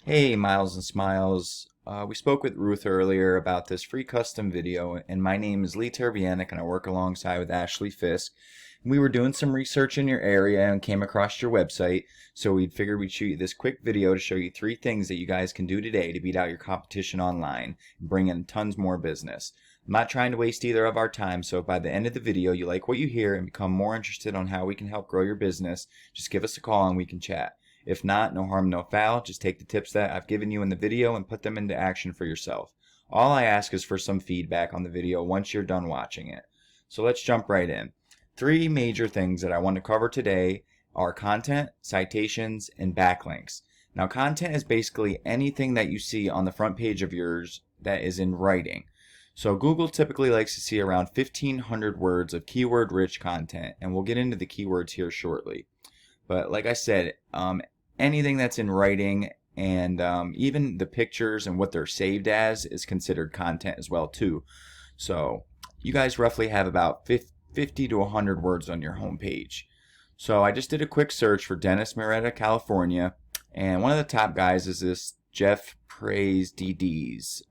Hey, Miles and Smiles. We spoke with Ruth earlier about this free custom video, and my name is Lee Terbianic, and I work alongside with Ashley Fisk. We were doing some research in your area and came across your website, so we figured we'd shoot you this quick video to show you 3 things that you guys can do today to beat out your competition online and bring in tons more business. I'm not trying to waste either of our time, so if by the end of the video you like what you hear and become more interested on how we can help grow your business, just give us a call and we can chat. If not, no harm, no foul. Just take the tips that I've given you in the video and put them into action for yourself. All I ask is for some feedback on the video once you're done watching it. So let's jump right in. 3 major things that I want to cover today are content, citations, and backlinks. Now, content is basically anything that you see on the front page of yours that is in writing. So Google typically likes to see around 1,500 words of keyword-rich content, and we'll get into the keywords here shortly. But like I said, anything that's in writing and even the pictures and what they're saved as is considered content as well too. So you guys roughly have about 50 to 100 words on your homepage. So I just did a quick search for Dennis, Murietta, California, and one of the top guys is this Jeff Praise DDs.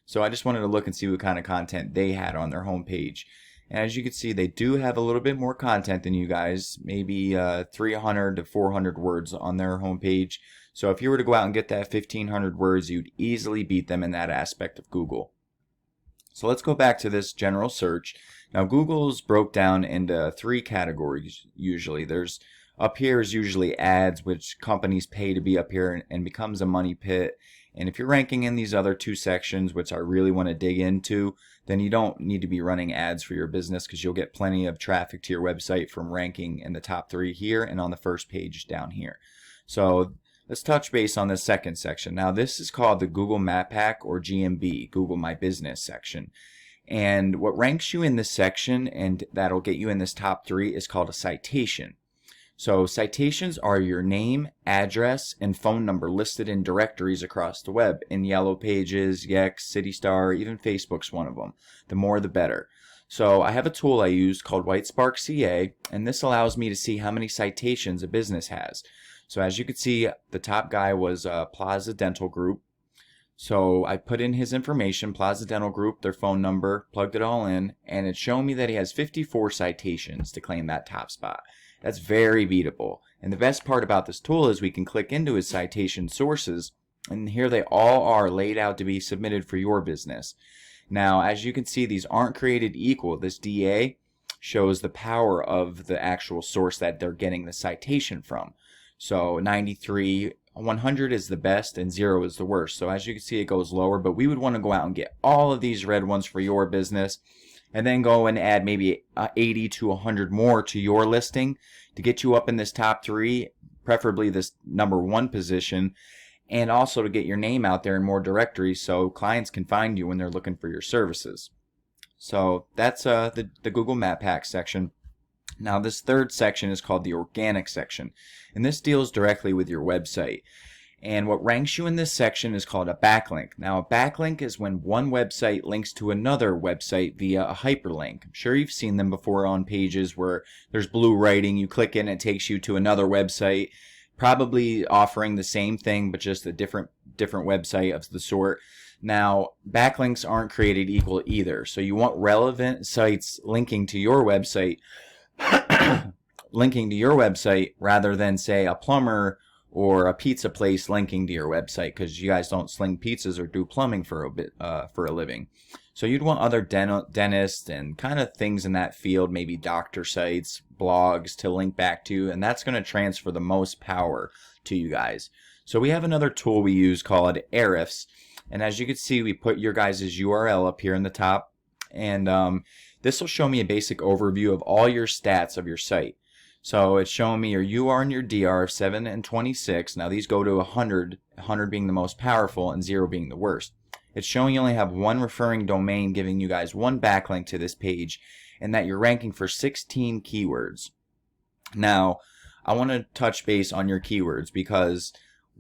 So I just wanted to look and see what kind of content they had on their homepage. And as you can see, they do have a little bit more content than you guys, maybe 300 to 400 words on their homepage. So if you were to go out and get that 1,500 words, you'd easily beat them in that aspect of Google. So let's go back to this general search. Now Google's broke down into 3 categories usually. There's up here is usually ads, which companies pay to be up here and becomes a money pit. And if you're ranking in these other 2 sections, which I really want to dig into, then you don't need to be running ads for your business because you'll get plenty of traffic to your website from ranking in the top 3 here and on the first page down here. So let's touch base on the second section. Now this is called the Google Map Hack or GMB, Google My Business section. And what ranks you in this section and that'll get you in this top 3 is called a citation. So citations are your name, address, and phone number listed in directories across the web in Yellow Pages, Yext, CityStar, even Facebook's one of them. The more the better. So I have a tool I use called WhiteSpark CA, and this allows me to see how many citations a business has. So as you can see, the top guy was Plaza Dental Group. So I put in his information, Plaza Dental Group, their phone number, plugged it all in, and it's showing me that he has 54 citations to claim that top spot. That's very beatable. And the best part about this tool is we can click into his citation sources, and here they all are laid out to be submitted for your business. Now, as you can see, these aren't created equal. This DA shows the power of the actual source that they're getting the citation from. So 93, 100 is the best, and 0 is the worst. So as you can see, it goes lower, but we would want to go out and get all of these red ones for your business, and then go and add maybe 80 to 100 more to your listing to get you up in this top 3, preferably this number 1 position, and also to get your name out there in more directories so clients can find you when they're looking for your services. So that's the Google Map Hack section. Now this third section is called the organic section, and this deals directly with your website. And what ranks you in this section is called a backlink. Now, a backlink is when one website links to another website via a hyperlink. I'm sure you've seen them before on pages where there's blue writing. You click in, it takes you to another website, probably offering the same thing, but just a different website of the sort. Now, backlinks aren't created equal either. So you want relevant sites linking to your website, rather than, say, a plumber or a pizza place linking to your website, because you guys don't sling pizzas or do plumbing for a living. So you'd want other dentists and kind of things in that field, maybe doctor sites, blogs to link back to, and that's going to transfer the most power to you guys. So we have another tool we use called Ahrefs, and as you can see, we put your guys' URL up here in the top, and this will show me a basic overview of all your stats of your site. So it's showing me your UR and your DR, 7 and 26. Now these go to 100, 100 being the most powerful and 0 being the worst. It's showing you only have 1 referring domain, giving you guys 1 backlink to this page, and that you're ranking for 16 keywords. Now, I want to touch base on your keywords because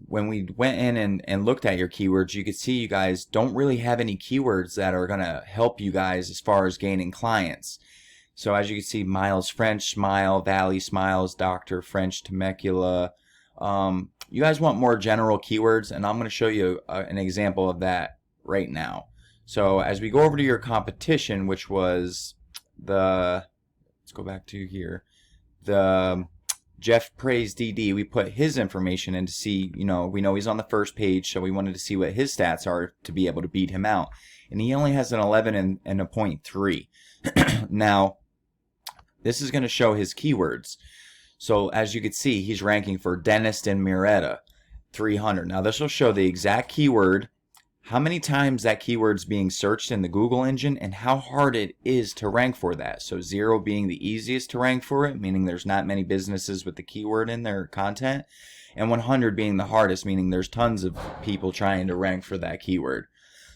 when we went in and looked at your keywords, you could see you guys don't really have any keywords that are going to help you guys as far as gaining clients. So as you can see, Miles French, Smile, Valley Smiles, Doctor, French, Temecula, You guys want more general keywords, and I'm going to show you an example of that right now. So as we go over to your competition, which was the, let's go back to here, the Jeff Praise DD, we put his information in to see, we know he's on the first page, so we wanted to see what his stats are to be able to beat him out. And he only has an 11 and a 0.3. Now, this is going to show his keywords. So as you can see, he's ranking for dentist and murietta, 300. Now this will show the exact keyword, how many times that keyword's being searched in the Google engine, and how hard it is to rank for that. So 0 being the easiest to rank for it, meaning there's not many businesses with the keyword in their content, and 100 being the hardest, meaning there's tons of people trying to rank for that keyword.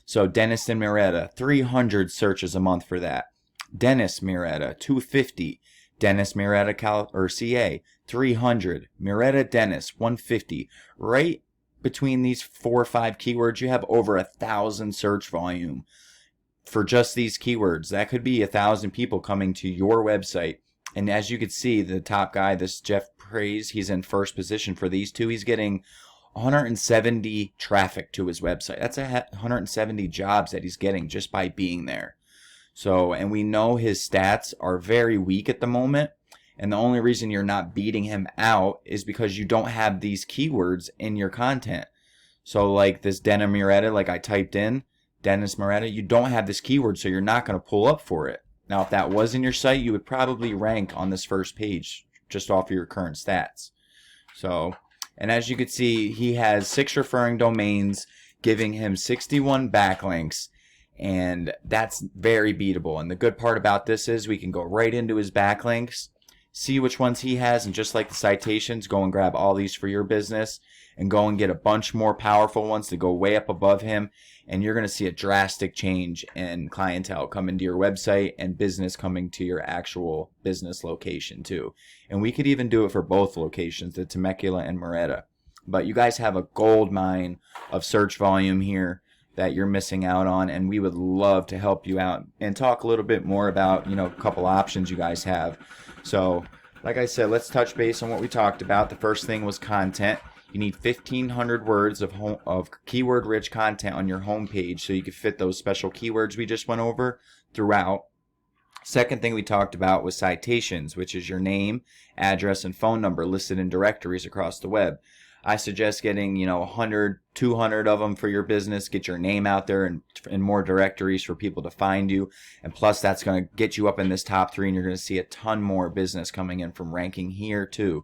So dentist and murietta, 300 searches a month for that. Dentist murietta, 250. Dentist murietta CA, 300. Murietta dentist, 150. Right between these 4 or 5 keywords, you have over 1,000 search volume for just these keywords. That could be 1,000 people coming to your website. And as you can see, the top guy, this Jeff Praise, he's in first position for these two. He's getting 170 traffic to his website. That's 170 jobs that he's getting just by being there. So, and we know his stats are very weak at the moment. And the only reason you're not beating him out is because you don't have these keywords in your content. So like this dentist murietta, like I typed in, dentist murietta, you don't have this keyword, so you're not going to pull up for it. Now, if that was in your site, you would probably rank on this first page just off of your current stats. So, and as you can see, he has 6 referring domains, giving him 61 backlinks. And that's very beatable. And the good part about this is we can go right into his backlinks, see which ones he has, and just like the citations, go and grab all these for your business and go and get a bunch more powerful ones to go way up above him. And you're going to see a drastic change in clientele coming to your website and business coming to your actual business location too. And we could even do it for both locations, the Temecula and Murietta. But you guys have a gold mine of search volume here that you're missing out on, and we would love to help you out and talk a little bit more about, a couple options you guys have. So, like I said, let's touch base on what we talked about. The first thing was content. You need 1,500 words of keyword-rich content on your homepage so you can fit those special keywords we just went over throughout. Second thing we talked about was citations, which is your name, address, and phone number listed in directories across the web. I suggest getting, 100, 200 of them for your business. Get your name out there in more directories for people to find you. And plus, that's going to get you up in this top 3, and you're going to see a ton more business coming in from ranking here too.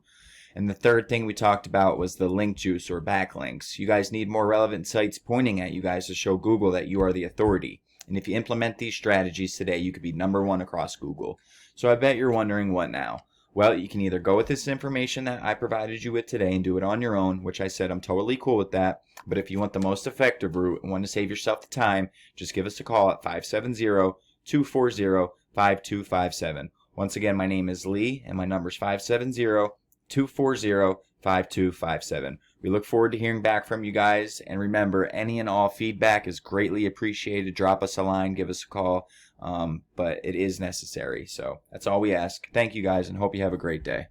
And the third thing we talked about was the link juice or backlinks. You guys need more relevant sites pointing at you guys to show Google that you are the authority. And if you implement these strategies today, you could be #1 across Google. So I bet you're wondering what now? Well, you can either go with this information that I provided you with today and do it on your own, which I said I'm totally cool with that. But if you want the most effective route and want to save yourself the time, just give us a call at 570-240-5257. Once again, my name is Lee, and my number is 570-240-5257. We look forward to hearing back from you guys. And remember, any and all feedback is greatly appreciated. Drop us a line, give us a call. But it is necessary. So that's all we ask. Thank you guys, and hope you have a great day.